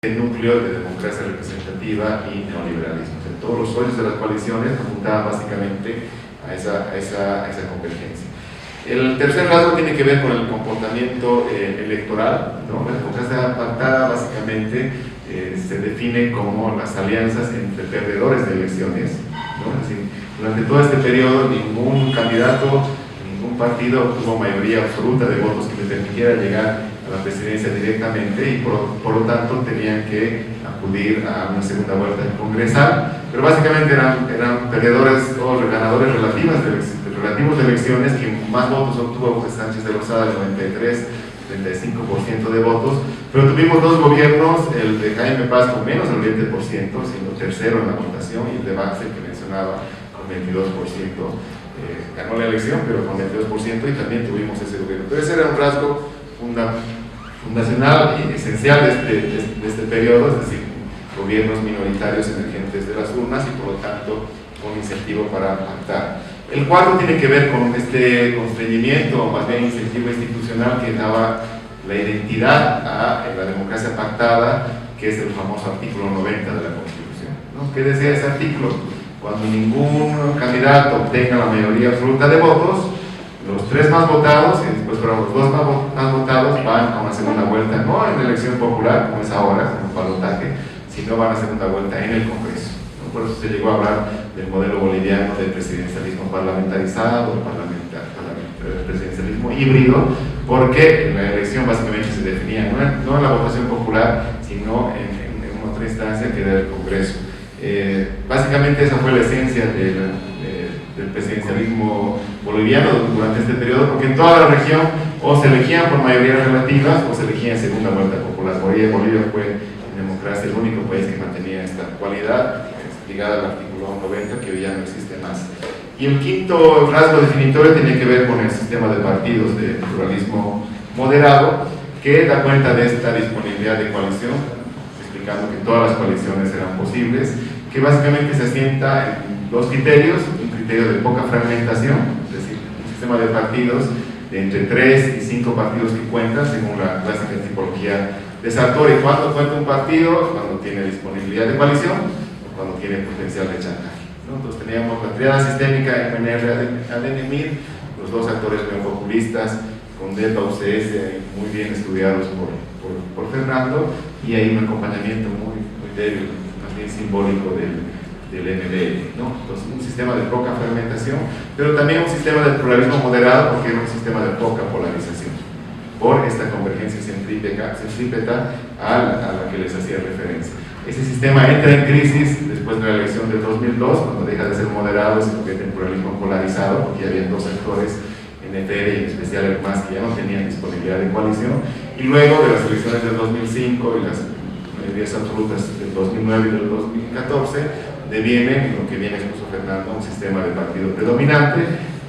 el núcleo de democracia representativa y neoliberalismo. O sea, todos los socios de las coaliciones apuntaban básicamente a esa convergencia. El tercer rasgo tiene que ver con el comportamiento electoral, ¿no? La democracia pactada básicamente se define como las alianzas entre perdedores de elecciones, ¿no? Es decir, durante todo este periodo ningún candidato, ningún partido obtuvo mayoría absoluta de votos que le permitiera llegar a la presidencia directamente y por lo tanto tenían que acudir a una segunda vuelta congresal, pero básicamente eran perdedores o ganadores relativos de elecciones. Quien más votos obtuvo fue Sánchez de Lozada, 35% de votos, pero tuvimos dos gobiernos, el de Jaime Paz con menos del 20%, siendo tercero en la votación, y el de Baxter, que mencionaba, con 22%. Ganó la elección, pero con 22%, y también tuvimos ese gobierno. Pero ese era un rasgo fundacional y esencial de este periodo, es decir, gobiernos minoritarios emergentes de las urnas y por lo tanto con incentivo para pactar. El cuarto tiene que ver con este constreñimiento, o más bien incentivo institucional que daba la identidad a la democracia pactada, que es el famoso artículo 90 de la Constitución, ¿no? ¿Qué decía ese artículo? Cuando ningún candidato obtenga la mayoría absoluta de votos, los tres más votados, y después fueron los dos más votados, van a una segunda vuelta, no en la elección popular, como es ahora, como balotaje, sino van a segunda vuelta en el Congreso, ¿no? Por eso se llegó a hablar del modelo boliviano del presidencialismo parlamentarizado, presidencialismo híbrido, porque en la elección básicamente se definía no en la votación popular, sino en otra instancia que era el Congreso. Básicamente esa fue la esencia del presidencialismo boliviano durante este periodo, porque en toda la región o se elegían por mayorías relativas o se elegía en segunda vuelta popular. Bolivia fue en democracia el único país que mantenía esta cualidad, ligada al artículo 90, que hoy ya no existe más. Y el quinto rasgo definitorio tiene que ver con el sistema de partidos de pluralismo moderado, que da cuenta de esta disponibilidad de coalición, explicando que todas las coaliciones eran posibles, que básicamente se asienta en dos criterios: un criterio de poca fragmentación, es decir, un sistema de partidos de entre 3 y 5 partidos que cuentan, según la clásica tipología de Sartori. ¿Cuándo cuenta un partido? Cuando tiene disponibilidad de coalición o cuando tiene potencial de chantaje, ¿no? Entonces teníamos la triada sistémica MNR-ADN-MIR, los dos actores neopopulistas con DEPA, UCS, muy bien estudiados por Fernando, y hay un acompañamiento muy débil, más bien simbólico del MBL, ¿no? Entonces, un sistema de poca fragmentación, pero también un sistema de pluralismo moderado, porque era un sistema de poca polarización, por esta convergencia centrípeta a la que les hacía referencia. Ese sistema entra en crisis después de la elección del 2002, cuando deja de ser moderado y se convierte en pluralismo polarizado, porque ya había dos actores, NTR y en especial el MAS, que ya no tenían disponibilidad de coalición, y luego de las elecciones del 2005 y las mayorías absolutas del 2009 y del 2014, deviene, lo que bien expuso Fernando, un sistema de partido predominante,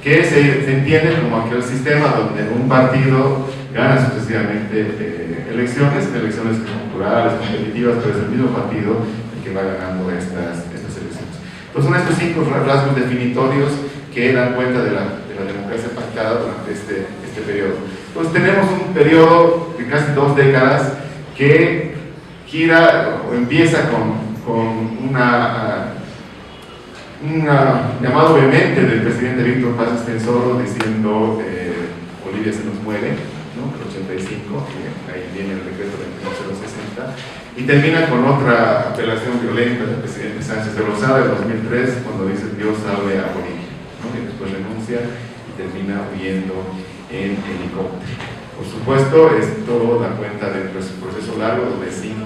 que se entiende como aquel sistema donde un partido gana sucesivamente elecciones culturales, competitivas, pero es el mismo partido el que va ganando estas elecciones. Entonces son estos 5 rasgos definitorios que dan cuenta de la democracia pactada durante este periodo. Entonces tenemos un periodo de casi 2 décadas que gira o empieza con un llamado vehemente del presidente Víctor Paz Estenssoro diciendo Bolivia se nos muere, ¿no? El 85, ahí viene el decreto 21060, y termina con otra apelación violenta del presidente Sánchez de Lozada en 2003, cuando dice Dios salve a Bolivia, ¿no? Y después renuncia y termina huyendo en helicóptero. Por supuesto, esto da cuenta del proceso largo de 5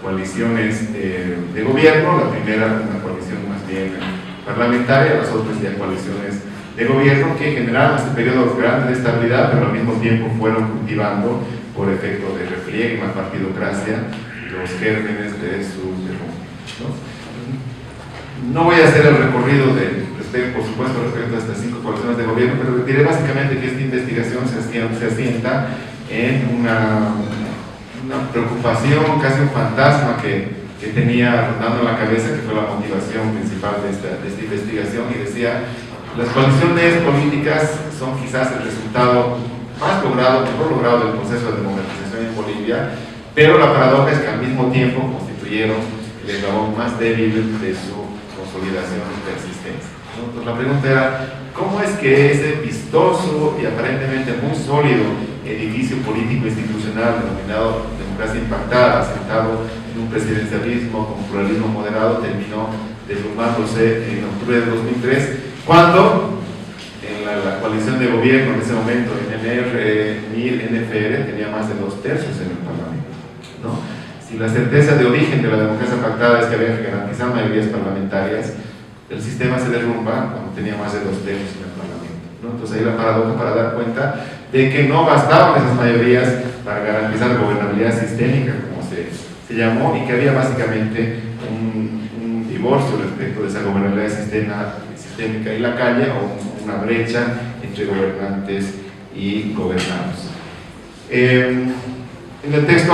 coaliciones de gobierno. La primera, una coalición más bien parlamentaria, las otras ya coaliciones de gobierno que generaron este periodo grande de estabilidad, pero al mismo tiempo fueron cultivando, por efecto de repliegue y partidocracia, los gérmenes de su derrumbe, ¿no? No voy a hacer el recorrido por supuesto, respecto a estas 5 coaliciones de gobierno, pero diré básicamente que esta investigación se asienta en una preocupación, casi un fantasma que tenía rondando en la cabeza, que fue la motivación principal de esta investigación, y decía: las coaliciones políticas son quizás el resultado más logrado, mejor logrado del proceso de democratización en Bolivia, Pero la paradoja es que al mismo tiempo constituyeron el eslabón más débil de su consolidación y persistencia, ¿no? Entonces la pregunta era, ¿cómo es que ese vistoso y aparentemente muy sólido edificio político institucional denominado democracia impactada, asentado en un presidencialismo con pluralismo moderado, terminó derrumbándose en octubre de 2003, cuando en la coalición de gobierno en ese momento, MNR, MIR, NFR, tenía más de 2/3 en el Parlamento, ¿no? Si la certeza de origen de la democracia pactada es que había que garantizar mayorías parlamentarias, el sistema se derrumba cuando tenía más de 2/3 en el Parlamento, ¿no? Entonces ahí la paradoja para dar cuenta de que no bastaban esas mayorías para garantizar gobernabilidad sistémica, como se llamó, y que había básicamente un divorcio respecto de esa gobernabilidad sistémica y la calle, o una brecha entre gobernantes y gobernados. En el texto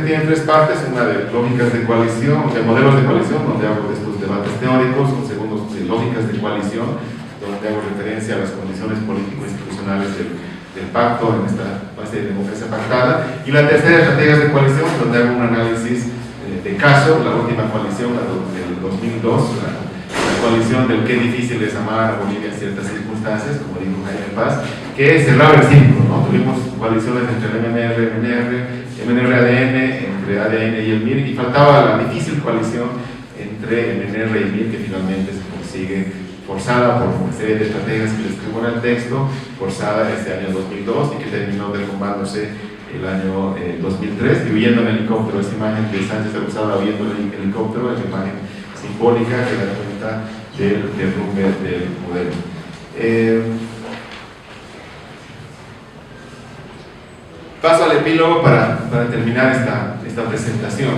tiene 3 partes: una de lógicas de coalición, de modelos de coalición, donde hago de estos debates teóricos; un segundo, de lógicas de coalición, donde hago referencia a las condiciones político-institucionales del pacto en esta base de democracia pactada; y la tercera, estrategias de coalición, donde hago un análisis de caso, la última coalición, la del 2002, la coalición del qué difícil es amar a Bolivia en ciertas circunstancias, como dijo Jaime Paz, que cerraba el círculo, ¿no? Tuvimos coaliciones entre el MNR-ADN, entre ADN y el MIR, y faltaba la difícil coalición entre MNR y MIR, que finalmente se consigue forzada por una serie de estrategias que les escribo en el texto, forzada este año 2002, y que terminó derrumbándose el año 2003, y huyendo en helicóptero. Esa imagen de Sánchez Arruzada huyendo en helicóptero es la imagen simbólica que da cuenta del derrumbe del modelo. Paso al epílogo para terminar esta presentación.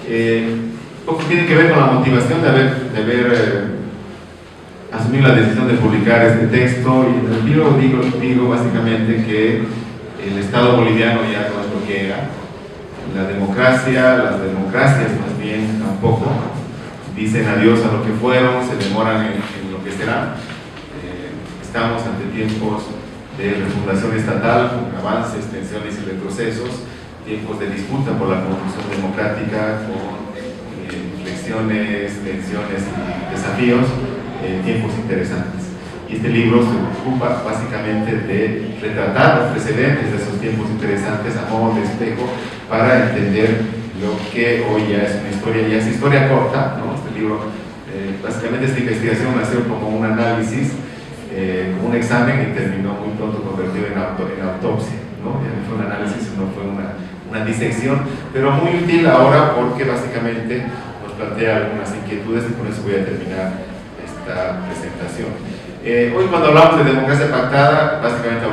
Un poco tiene que ver con la motivación de haber asumido la decisión de publicar este texto, y en el epílogo digo básicamente que el Estado boliviano ya no es lo que era, las democracias más bien tampoco, dicen adiós a lo que fueron, se demoran en lo que será. Estamos ante tiempos de refundación estatal, con avances, tensiones y retrocesos, tiempos de disputa por la construcción democrática, con reflexiones, tensiones y desafíos, tiempos interesantes. Y este libro se ocupa básicamente de retratar los precedentes de esos tiempos interesantes a modo de espejo, para entender lo que hoy ya es una historia, ya es historia corta, ¿no? Este libro, básicamente esta investigación nació como un análisis, como un examen, y terminó muy pronto convertido en autopsia, ¿no? Ya no fue un análisis, sino fue una disección, pero muy útil ahora porque básicamente nos plantea algunas inquietudes, y con eso voy a terminar esta presentación. Hoy, cuando hablamos de democracia pactada, básicamente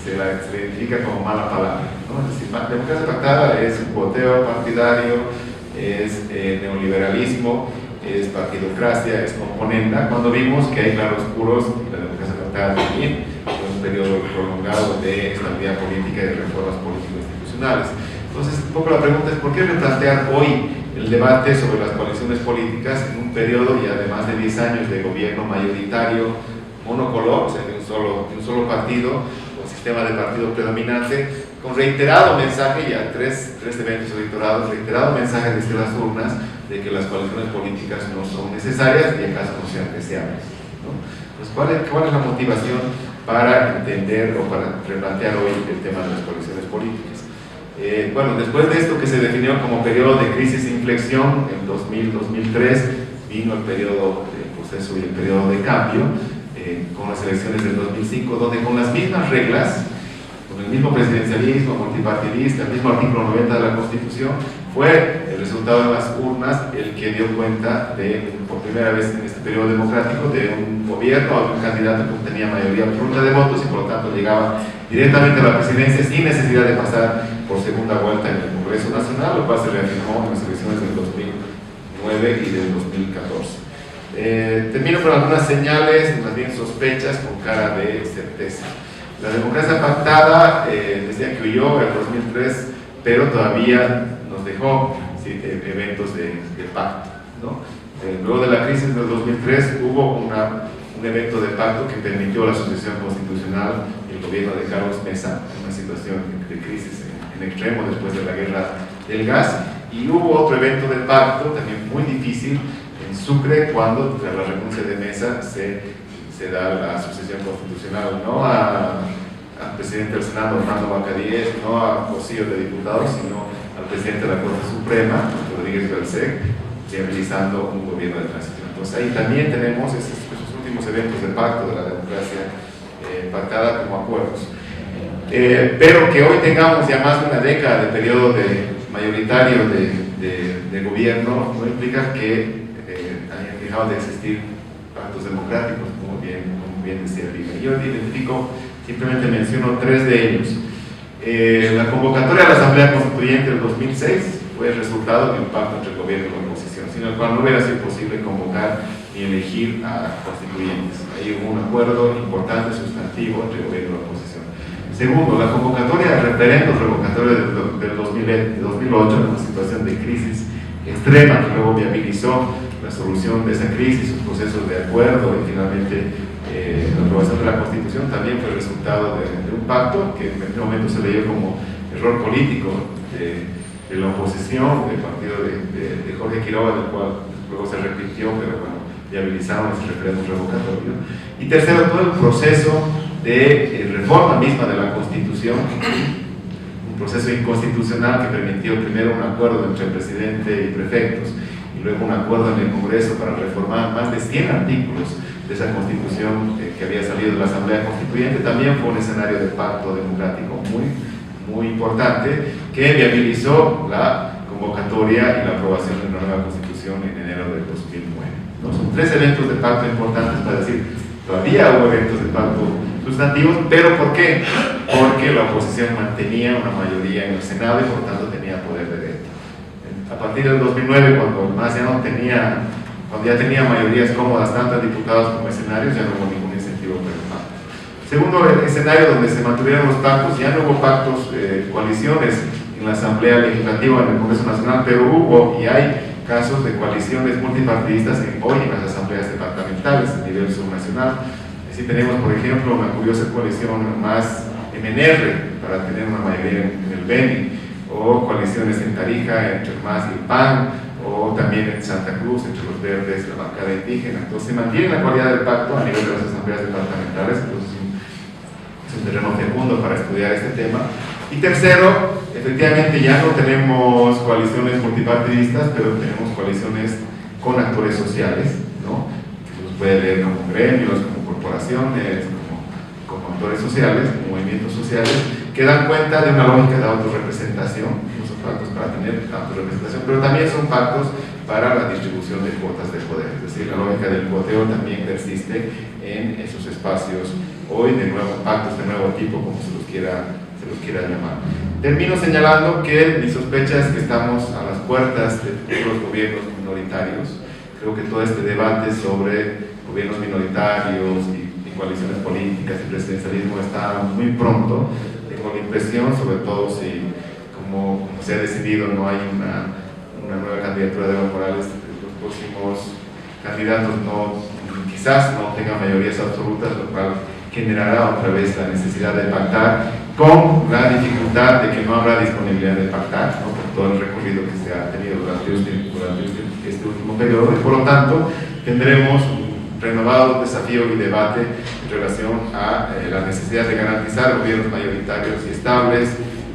se la identifica como mala palabra, ¿no? Es decir, democracia pactada es un cuoteo partidario, es neoliberalismo, es partidocracia, es componenda, cuando vimos que hay claroscuros en la democracia pactada también, fue un periodo prolongado de estabilidad política y de reformas político-institucionales. Entonces, un poco la pregunta es: ¿por qué replantear hoy el debate sobre las coaliciones políticas en un periodo ya de más de 10 años de gobierno mayoritario monocolor, o sea, de un solo partido, con sistema de partido predominante, con reiterado mensaje, ya tres eventos electorales, reiterado mensaje desde las urnas de que las coaliciones políticas no son necesarias y acaso no sean deseables, ¿no? Pues, ¿cuál es la motivación para entender o para replantear hoy el tema de las coaliciones políticas? Bueno, después de esto que se definió como periodo de crisis e inflexión, en 2000-2003 vino el periodo de proceso y el periodo de cambio, con las elecciones del 2005, donde con las mismas reglas, con el mismo presidencialismo multipartidista, el mismo artículo 90 de la Constitución, fue el resultado de las urnas el que dio cuenta de, por primera vez en este periodo democrático, de un gobierno o de un candidato que obtenía mayoría absoluta de votos y por lo tanto llegaba directamente a la presidencia sin necesidad de pasar por segunda vuelta en el Congreso Nacional, lo cual se reafirmó en las elecciones del 2009 y del 2014. Termino con algunas señales, más bien sospechas, con cara de certeza. La democracia pactada, decía que huyó en 2003, pero todavía nos dejó eventos de pacto, ¿no? Luego de la crisis del 2003 hubo un evento de pacto que permitió la sucesión constitucional y el gobierno de Carlos Mesa, en una situación de crisis en extremo después de la guerra del gas. Y hubo otro evento del pacto, también muy difícil, en Sucre, cuando tras la renuncia de Mesa se da la sucesión constitucional, no al presidente del Senado, Hernando Bacadíes, no a Cosío de diputados, sino al presidente de la Corte Suprema, Rodríguez Belcec, viabilizando un gobierno de transición. Entonces ahí también tenemos esos últimos eventos del pacto de la democracia pactada como acuerdos. Pero que hoy tengamos ya más de una década de periodo mayoritario de gobierno no implica que hayan dejado de existir pactos democráticos, como bien decía Lima. Yo identifico, simplemente menciono 3 de ellos. La convocatoria a la Asamblea Constituyente del 2006 fue el resultado de un pacto entre el gobierno y la oposición, sin el cual no hubiera sido posible convocar ni elegir a constituyentes. Ahí hubo un acuerdo importante, sustantivo entre el gobierno y la oposición. Segundo, la convocatoria al referendo revocatorio del 2008, en una situación de crisis extrema que luego viabilizó la solución de esa crisis, un proceso de acuerdo y finalmente la aprobación de la Constitución, también fue el resultado de un pacto que en aquel momento se leyó como error político de la oposición, del partido de Jorge Quiroga, del cual luego se repitió, pero bueno, viabilizaron ese referéndum revocatorio. Y tercero, todo el proceso de reforma misma de la Constitución, un proceso inconstitucional que permitió primero un acuerdo entre el presidente y prefectos, y luego un acuerdo en el Congreso para reformar más de 100 artículos de esa Constitución que había salido de la Asamblea Constituyente. También fue un escenario de pacto democrático muy importante, que viabilizó la convocatoria y la aprobación de una nueva Constitución en enero del 2009. ¿No? Son 3 eventos de pacto importantes para decir, todavía hubo eventos de pacto sustantivos, pero ¿por qué? Porque la oposición mantenía una mayoría en el Senado y por tanto tenía poder de veto. A partir del 2009, cuando ya tenía mayorías cómodas tanto en diputados como en senadores, ya no hubo ningún incentivo para el pacto. Segundo escenario donde se mantuvieron los pactos, ya no hubo pactos, coaliciones en la Asamblea Legislativa, en el Congreso Nacional, pero hubo y hay casos de coaliciones multipartidistas hoy en las asambleas departamentales a nivel subnacional. Así tenemos, por ejemplo, una curiosa coalición más MNR para tener una mayoría en el Beni, o coaliciones en Tarija entre el MAS y el PAN, o también en Santa Cruz entre los verdes y la bancada indígena. Entonces se mantiene la cualidad del pacto a nivel de las asambleas departamentales. Entonces es un terreno fecundo para estudiar este tema. Y tercero, efectivamente ya no tenemos coaliciones multipartidistas, pero tenemos coaliciones con actores sociales, ¿no? Que los puede ver como gremios, como corporaciones, como actores sociales, como movimientos sociales, que dan cuenta de una lógica de autorrepresentación. No son pactos para tener autorrepresentación, pero también son pactos para la distribución de cuotas de poder. Es decir, la lógica del cuoteo también persiste en esos espacios hoy, de nuevo, pactos de nuevo tipo, como se los quiera llamar. Termino señalando que mi sospecha es que estamos a las puertas de futuros gobiernos minoritarios. Creo que todo este debate sobre gobiernos minoritarios y coaliciones políticas y presidencialismo está muy pronto. Tengo la impresión, sobre todo si, como se ha decidido, no hay una nueva candidatura de Evo Morales, los próximos candidatos quizás no tengan mayorías absolutas, lo cual generará otra vez la necesidad de pactar, con la dificultad de que no habrá disponibilidad de pactar, ¿no? Por todo el recorrido que se ha tenido durante este último periodo, y por lo tanto tendremos un renovado desafío y debate en relación a la necesidad de garantizar gobiernos mayoritarios y estables,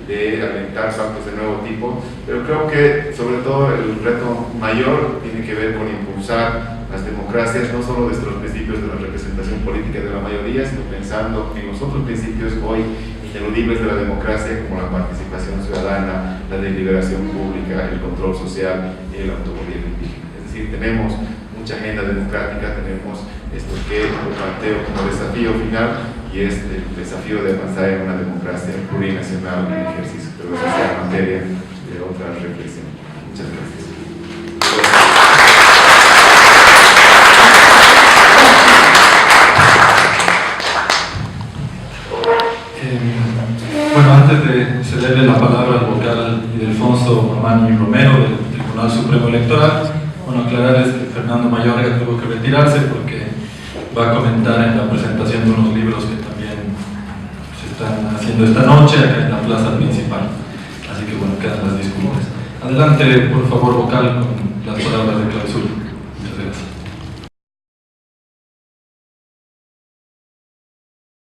de alimentar pactos de nuevo tipo, pero creo que sobre todo el reto mayor tiene que ver con impulsar las democracias, no solo desde los principios de la representación política de la mayoría, sino pensando en los otros principios hoy ineludibles de la democracia, como la participación ciudadana, la deliberación pública, el control social y el autogobierno indígena. Es decir, tenemos mucha agenda democrática, tenemos esto que lo planteo como desafío final, y es el desafío de avanzar en una democracia plurinacional en ejercicio, pero eso sea materia de otra reflexión. Muchas gracias. Bueno, antes de cederle la palabra al vocal Ildefonso Mamani Romero del Tribunal Supremo Electoral, bueno, aclararles que Fernando Mayorga tuvo que retirarse porque va a comentar en la presentación de unos libros que también se están haciendo esta noche acá en la plaza principal. así que bueno, quedan las disculpas. Adelante, por favor, vocal, con las palabras.